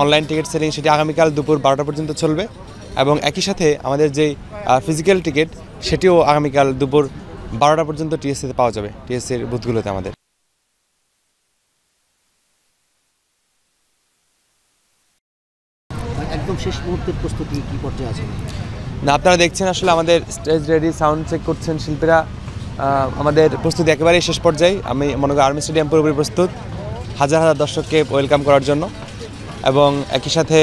Online ticket selling সেটি আগামীকাল দুপুর 12টা পর্যন্ত চলবে এবং একই সাথে আমাদের যেই ফিজিক্যাল টিকিট সেটিও আগামীকাল দুপুর 12টা পর্যন্ত টিএসসিতে পাওয়া যাবে, টিএসসির বুথগুলোতে আমাদের। একদম শেষ মুহূর্তের প্রস্তুতি কি পর্যায়ে আছে? না, আপনারা দেখছেন আসলে আমাদের স্টেজ রেডি, সাউন্ড চেক করছেন শিল্পীরা। আমাদের প্রস্তুতি একেবারেই শেষ পর্যায়ে। আমি মনে করি আর্মি স্টেডিয়াম পুরোপুরি প্রস্তুত হাজার হাজার দর্শককে ওয়েলকাম করার জন্য এবং একই সাথে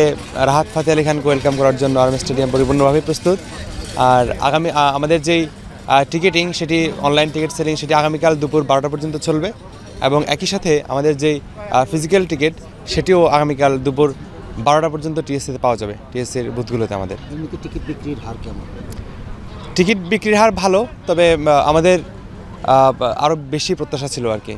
রাহাত ফাতে আলী খানকে ওয়েলকাম করার জন্য আর্মি স্টেডিয়াম পরিপূর্ণভাবে প্রস্তুত। আর আগামী আমাদের যেই টিকিটিং সেটি অনলাইন টিকিট সেলিং সেটি আগামীকাল দুপুর 12টা পর্যন্ত চলবে এবং একই সাথে আমাদের যেই ফিজিক্যাল টিকিট সেটিও আগামীকাল দুপুর 12টা পর্যন্ত টিএসসিতে পাওয়া যাবে, টিএসসির বুথগুলোতে আমাদের। টিকিট বিক্রির হার কেমন? টিকিট বিক্রির হার ভালো, তবে আমাদের আরও বেশি প্রত্যাশা ছিল আর কি।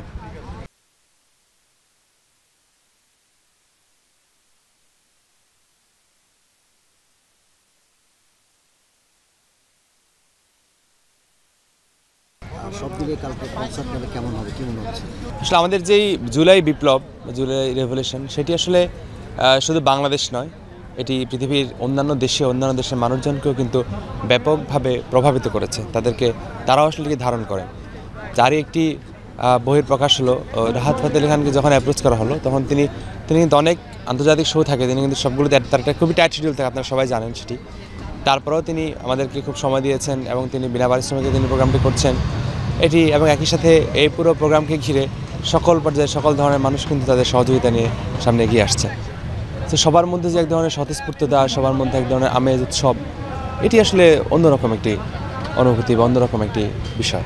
সব দিকে কালকে কনসার্ট কেমন হবে, কি মনে হচ্ছে? আসলে আমাদের যেই জুলাই বিপ্লব, জুলাই রেভলিউশন, সেটি আসলে শুধু বাংলাদেশ নয়, এটি পৃথিবীর অন্যান্য দেশের মানুষজনকেও কিন্তু ব্যাপকভাবে প্রভাবিত করেছে। তারাও আসলে ধারণ করে। যারই একটি বইয়ের প্রকাশ হলো, রাহাত ফাতে আলী খানকে যখন অ্যাপ্রোচ করা হলো তখন তিনি কিন্তু অনেক আন্তর্জাতিক শো থাকে, তিনি কিন্তু সবগুলোতে তার একটা খুবই টাইট শিডিউল থাকে, আপনারা সবাই জানেন সেটি। তারপরেও তিনি আমাদেরকে খুব সময় দিয়েছেন এবং তিনি বিনা পারিশ্রমিকে তিনি প্রোগ্রামটি করছেন এটি। এবং একই সাথে এই পুরো প্রোগ্রামকে ঘিরে সকল পর্যায়ে সকল ধরনের মানুষ কিন্তু তাদের সহযোগিতা নিয়ে সামনে এগিয়ে আসছে। তো সবার মধ্যে যে এক ধরনের স্বতঃস্ফূর্ততা, সবার মধ্যে এক ধরনের আমেজ, উৎসব, এটি আসলে অন্যরকম একটি অনুভূতি বা অন্যরকম একটি বিষয়।